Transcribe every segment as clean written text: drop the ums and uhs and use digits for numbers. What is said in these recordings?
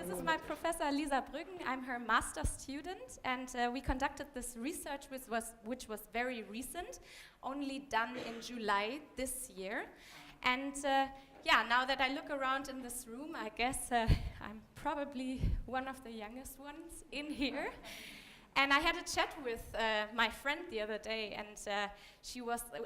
This is my professor Lisa Bruggen. I'm her master student, and we conducted this research which was very recent, only done in July this year. And yeah, now that I look around in this room, I guess I'm probably one of the youngest ones in here. And I had a chat with my friend the other day, and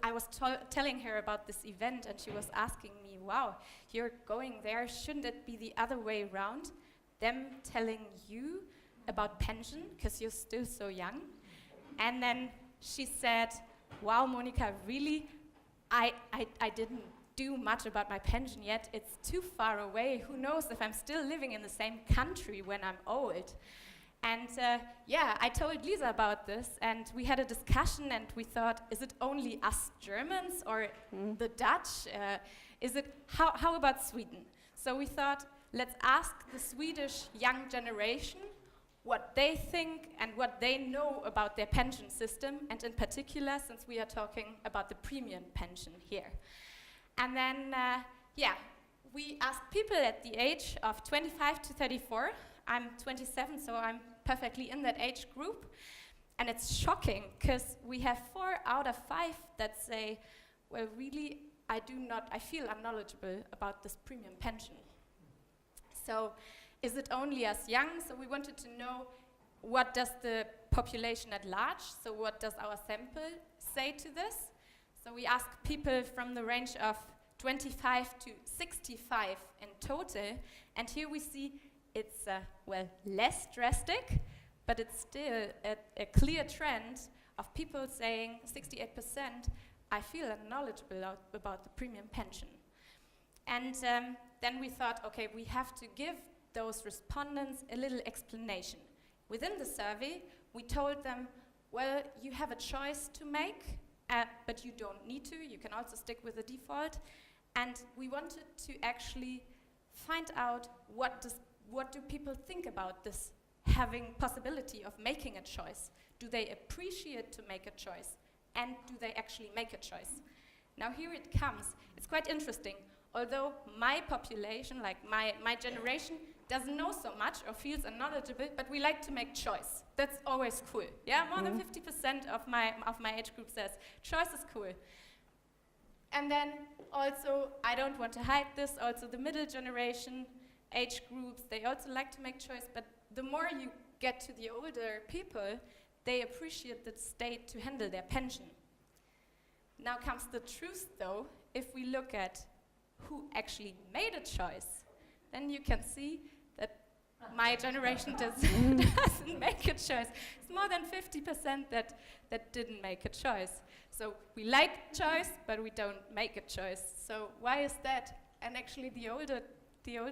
I was telling her about this event, and she was asking me, wow, you're going there, shouldn't it be the other way around? Them telling you about pension, because you're still so young. And then she said, wow, Monika, really, I didn't do much about my pension yet. It's too far away. Who knows if I'm still living in the same country when I'm old? And yeah, I told Lisa about this, and we had a discussion, and we thought, is it only us Germans or the Dutch? How about Sweden? So we thought, let's ask the Swedish young generation what they think and what they know about their pension system, and in particular, since we are talking about the premium pension here. And then, yeah, we asked people at the age of 25 to 34. I'm 27, so I'm perfectly in that age group. And it's shocking, because we have 4 out of 5 that say, well, really, I feel unknowledgeable about this premium pension. So is it only us young? So we wanted to know, what does the population at large, so what does our sample say to this? So we asked people from the range of 25 to 65 in total, and here we see it's, well, less drastic, but it's still a clear trend of people saying, 68%, I feel unknowledgeable about the premium pension. And then we thought, okay, we have to give those respondents a little explanation. Within the survey, we told them, well, you have a choice to make, but you don't need to. You can also stick with the default. And we wanted to actually find out what do people think about this having possibility of making a choice. Do they appreciate to make a choice? And do they actually make a choice? Now here it comes. It's quite interesting. Although my population, like my generation, doesn't know so much or feels unknowledgeable, but we like to make choice. That's always cool. Yeah, more than 50% of my age group says choice is cool. And then also, I don't want to hide this, also the middle generation age groups, they also like to make choice, but the more you get to the older people, they appreciate the state to handle their pension. Now comes the truth though. If we look at who actually made a choice, then you can see that my generation doesn't make a choice. It's more than 50% that didn't make a choice. So we like choice, but we don't make a choice. So why is that? And actually the older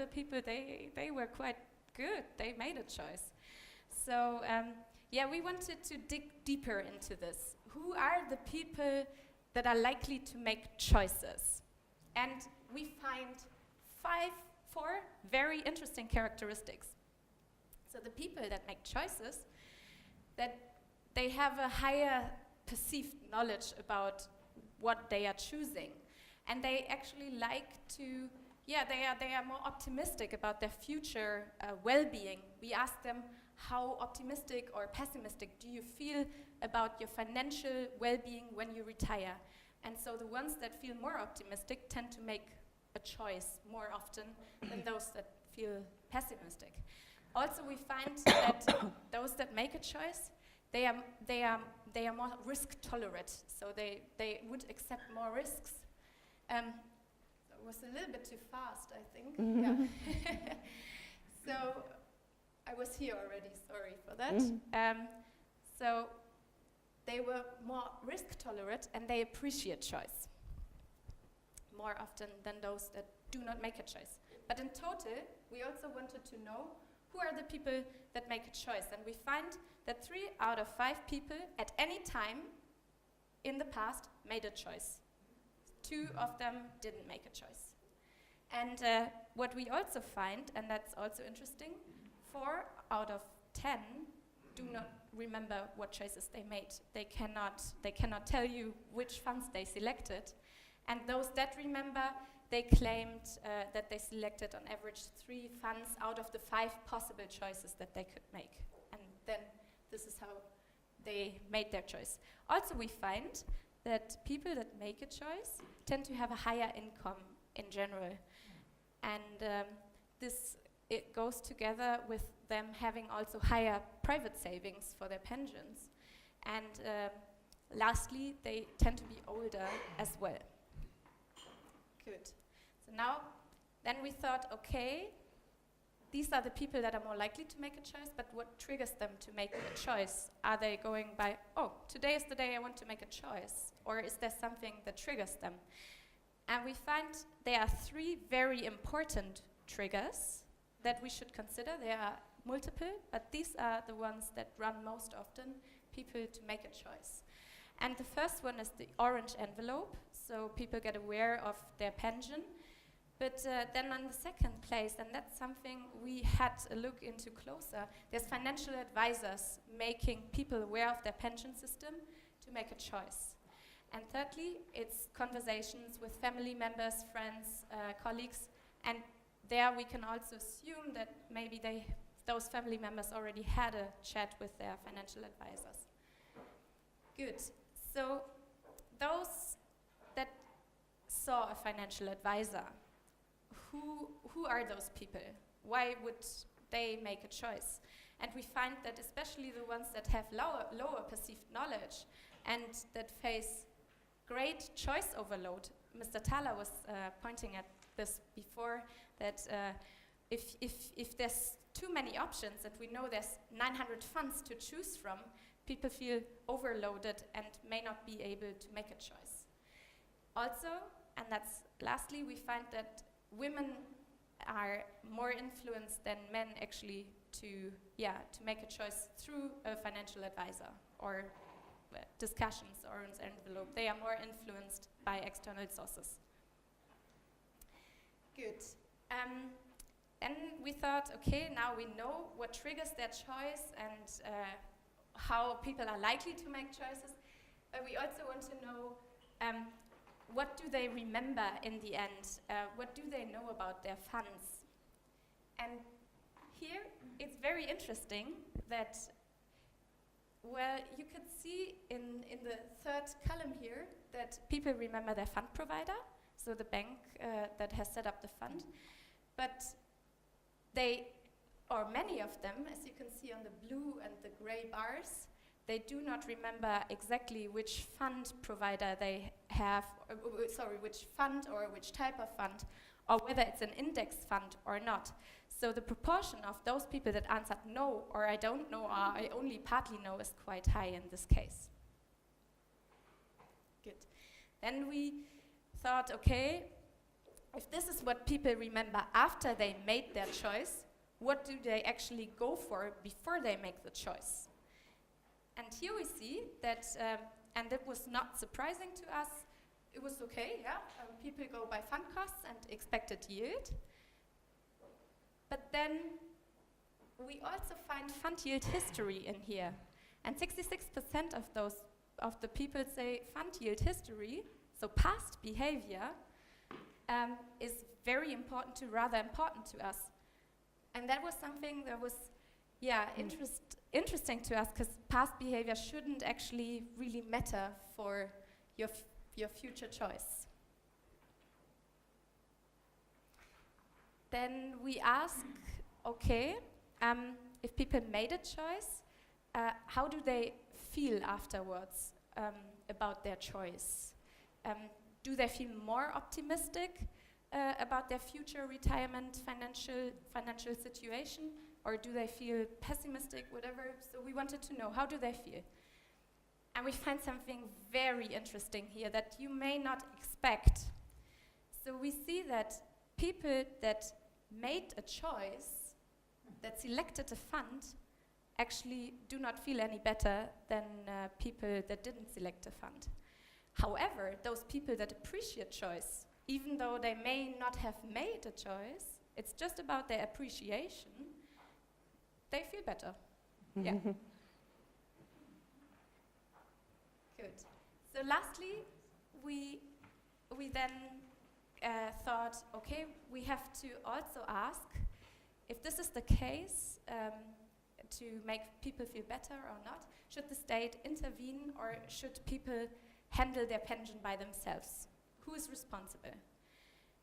people, they were quite good. They made a choice. So yeah, we wanted to dig deeper into this. Who are the people that are likely to make choices? And we find 4 very interesting characteristics. So the people that make choices, that they have a higher perceived knowledge about what they are choosing. And they actually like to, yeah, they are more optimistic about their future well-being. We ask them, how optimistic or pessimistic do you feel about your financial well-being when you retire? And so the ones that feel more optimistic tend to make a choice more often than those that feel pessimistic. Also, we find that those that make a choice, they are more risk tolerant, so they would accept more risks. It was a little bit too fast, I think. Yeah. So I was here already. Sorry for that. So they were more risk tolerant, and they appreciate choice more often than those that do not make a choice. But in total, we also wanted to know who are the people that make a choice. And we find that 3 out of 5 people at any time in the past made a choice. 2 of them didn't make a choice. And what we also find, and that's also interesting, 4 out of 10 do not remember what choices they made. They cannot tell you which funds they selected. And those that remember, they claimed that they selected on average 3 funds out of the 5 possible choices that they could make. And then this is how they made their choice. Also, we find that people that make a choice tend to have a higher income in general. And it goes together with them having also higher private savings for their pensions. And lastly, they tend to be older as well. Good. So now, then we thought, okay, these are the people that are more likely to make a choice, but what triggers them to make a choice? Are they going by, oh, today is the day I want to make a choice? Or is there something that triggers them? And we find there are 3 very important triggers that we should consider. There are multiple, but these are the ones that run most often people to make a choice. And the first one is the orange envelope, so people get aware of their pension. But then on the second place, and that's something we had a look into closer, there's financial advisors making people aware of their pension system to make a choice. And thirdly, it's conversations with family members, friends, colleagues, and there we can also assume that maybe those family members already had a chat with their financial advisors. Good. So those that saw a financial advisor, who are those people? Why would they make a choice? And we find that especially the ones that have lower perceived knowledge and that face great choice overload. Mr. Thaler was pointing at this before, that if there's too many options and we know there's 900 funds to choose from, people feel overloaded and may not be able to make a choice. Also, and that's lastly, we find that women are more influenced than men actually to make a choice through a financial advisor or discussions or an envelope. They are more influenced by external sources. Good. Then we thought, okay, now we know what triggers their choice and how people are likely to make choices. But we also want to know what do they remember in the end? What do they know about their funds? And here it's very interesting that, well, you can see in the third column here that people remember their fund provider, so the bank that has set up the fund. But they, or many of them, as you can see on the blue and the gray bars, they do not remember exactly which fund provider they have, which fund or which type of fund, or whether it's an index fund or not. So the proportion of those people that answered no, or I don't know, or I only partly know, is quite high in this case. Good. Then we thought, okay, if this is what people remember after they made their choice, what do they actually go for before they make the choice? And here we see that, and it was not surprising to us, it was okay, yeah, people go by fund costs and expected yield. But then we also find fund yield history in here. And 66% of the people say fund yield history, so past behavior, is very important to, rather important to us. And that was something that was, interesting to us, because past behavior shouldn't actually really matter for your future choice. Then we ask, okay, if people made a choice, how do they feel afterwards about their choice? Do they feel more optimistic about their future retirement financial situation, or do they feel pessimistic, whatever? So we wanted to know, how do they feel? And we find something very interesting here that you may not expect. So we see that people that made a choice, that selected a fund, actually do not feel any better than people that didn't select a fund. However, those people that appreciate choice, even though they may not have made a choice, it's just about their appreciation, they feel better. Yeah. Good. So lastly, we then thought, okay, we have to also ask if this is the case, to make people feel better or not, should the state intervene or should people handle their pension by themselves? Who is responsible?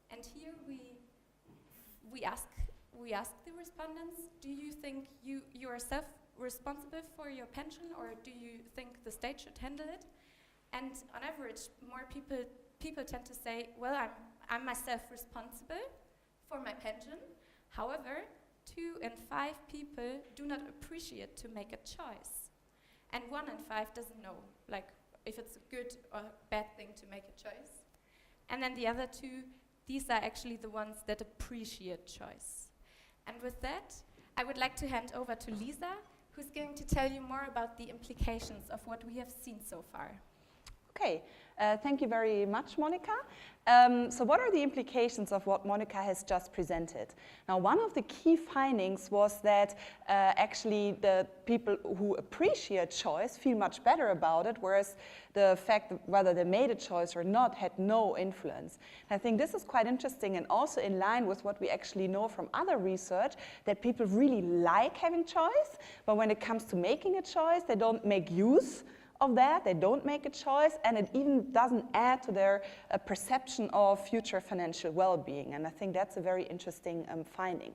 And here we ask the respondents, do you think you are self-responsible for your pension, or do you think the state should handle it? And on average, more people tend to say, well, I'm myself responsible for my pension. However, 2 in 5 people do not appreciate to make a choice. And 1 in 5 doesn't know, like, if it's a good or bad thing to make a choice. And then the other 2, these are actually the ones that appreciate choice. And with that, I would like to hand over to Lisa, who's going to tell you more about the implications of what we have seen so far. Okay, thank you very much, Monika. So what are the implications of what Monika has just presented? Now, one of the key findings was that actually the people who appreciate choice feel much better about it, whereas the fact that whether they made a choice or not had no influence. And I think this is quite interesting and also in line with what we actually know from other research, that people really like having choice, but when it comes to making a choice, they don't make use of that, they don't make a choice, and it even doesn't add to their perception of future financial well-being. And I think that's a very interesting finding.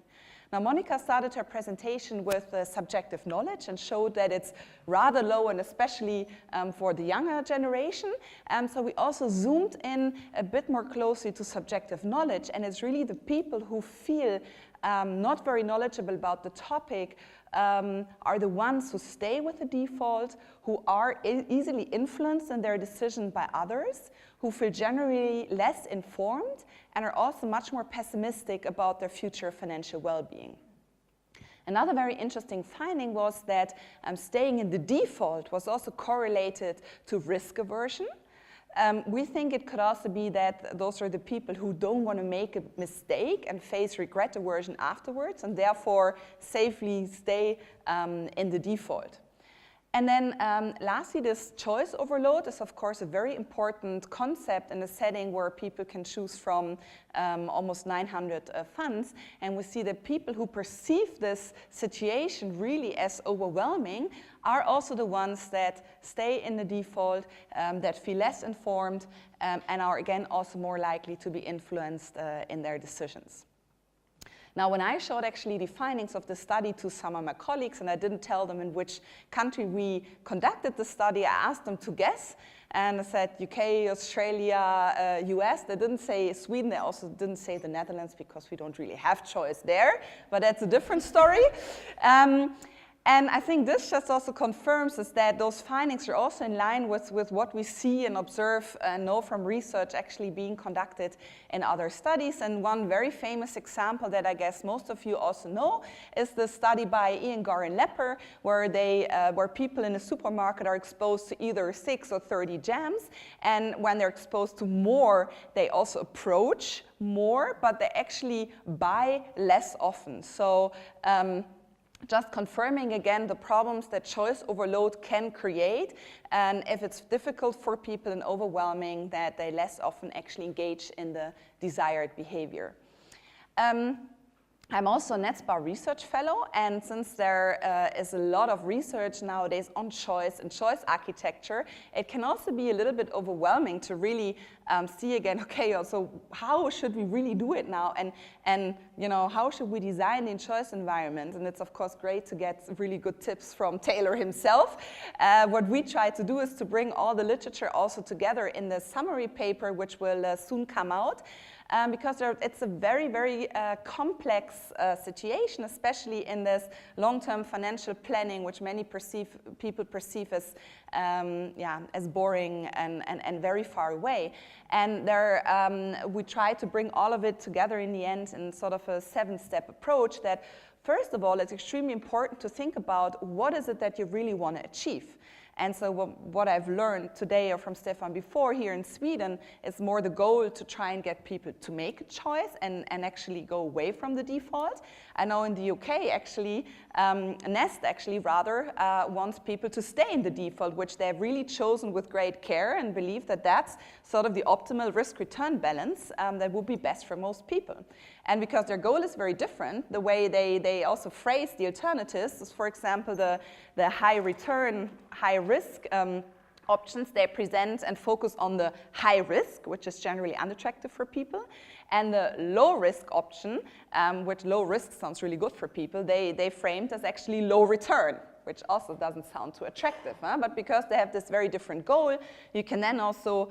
Now, Monika started her presentation with subjective knowledge and showed that it's rather low, and especially for the younger generation. So we also zoomed in a bit more closely to subjective knowledge, and it's really the people who feel not very knowledgeable about the topic are the ones who stay with the default, who are easily influenced in their decision by others, who feel generally less informed, and are also much more pessimistic about their future financial well-being. Another very interesting finding was that staying in the default was also correlated to risk aversion. We think it could also be that those are the people who don't want to make a mistake and face regret aversion afterwards, and therefore safely stay in the default. And then lastly, this choice overload is of course a very important concept in a setting where people can choose from almost 900 funds. And we see that people who perceive this situation really as overwhelming are also the ones that stay in the default, that feel less informed, and are again also more likely to be influenced in their decisions. Now, when I showed actually the findings of the study to some of my colleagues, and I didn't tell them in which country we conducted the study, I asked them to guess. And I said UK, Australia, US. They didn't say Sweden. They also didn't say the Netherlands because we don't really have choice there. But that's a different story. And I think this just also confirms is that those findings are also in line with what we see and observe and know from research actually being conducted in other studies. And one very famous example that I guess most of you also know is the study by Ian Gorin Lepper, where people in a supermarket are exposed to either 6 or 30 jams. And when they're exposed to more, they also approach more, but they actually buy less often. So just confirming again the problems that choice overload can create, and if it's difficult for people and overwhelming, that they less often actually engage in the desired behavior. I'm also a NetSPA research fellow, and since there is a lot of research nowadays on choice and choice architecture, it can also be a little bit overwhelming to really see again, okay, so how should we really do it now? And you know, how should we design the choice environment? And it's of course great to get really good tips from Taylor himself. What we try to do is to bring all the literature also together in the summary paper, which will soon come out. Because it's a very, very complex situation, especially in this long-term financial planning, which many people perceive as, as boring and very far away. And we try to bring all of it together in the end in sort of a 7-step approach that, first of all, it's extremely important to think about what is it that you really want to achieve. And so what I've learned today or from Stefan before here in Sweden is more the goal to try and get people to make a choice and actually go away from the default. I know in the UK actually, Nest actually rather wants people to stay in the default, which they've really chosen with great care and believe that that's sort of the optimal risk-return balance that would be best for most people. And because their goal is very different, the way they also phrase the alternatives is, for example, the high return, high risk options, they present and focus on the high risk, which is generally unattractive for people, and the low risk option, which low risk sounds really good for people, they framed as actually low return, which also doesn't sound too attractive, huh? But because they have this very different goal, you can then also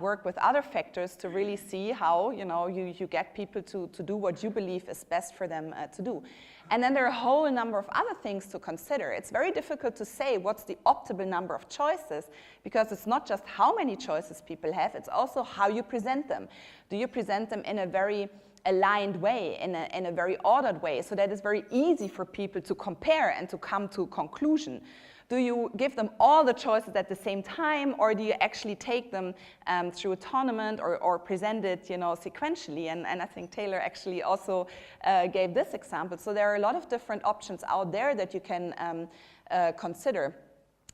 work with other factors to really see how you get people to do what you believe is best for them to do. And then there are a whole number of other things to consider. It's very difficult to say what's the optimal number of choices, because it's not just how many choices people have, it's also how you present them. Do you present them in a very aligned way, in a very ordered way, so that it's very easy for people to compare and to come to a conclusion? Do you give them all the choices at the same time, or do you actually take them through a tournament or present it sequentially? And I think Taylor actually also gave this example. So there are a lot of different options out there that you can consider.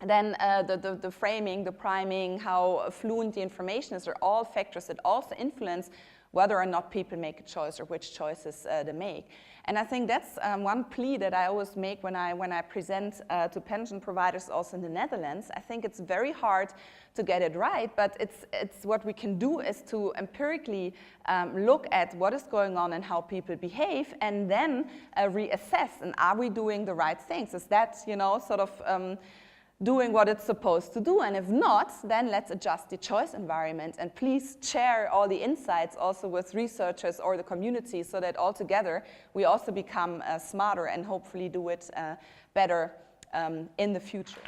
Then the framing, the priming, how fluent the information is, are all factors that also influence whether or not people make a choice or which choices they make. And I think that's one plea that I always make when I present to pension providers also in the Netherlands. I think it's very hard to get it right, but it's what we can do is to empirically look at what is going on and how people behave, and then reassess, and are we doing the right things? Is that, sort of doing what it's supposed to do? And if not, then let's adjust the choice environment, and please share all the insights also with researchers or the community, so that all together we also become smarter and hopefully do it better in the future.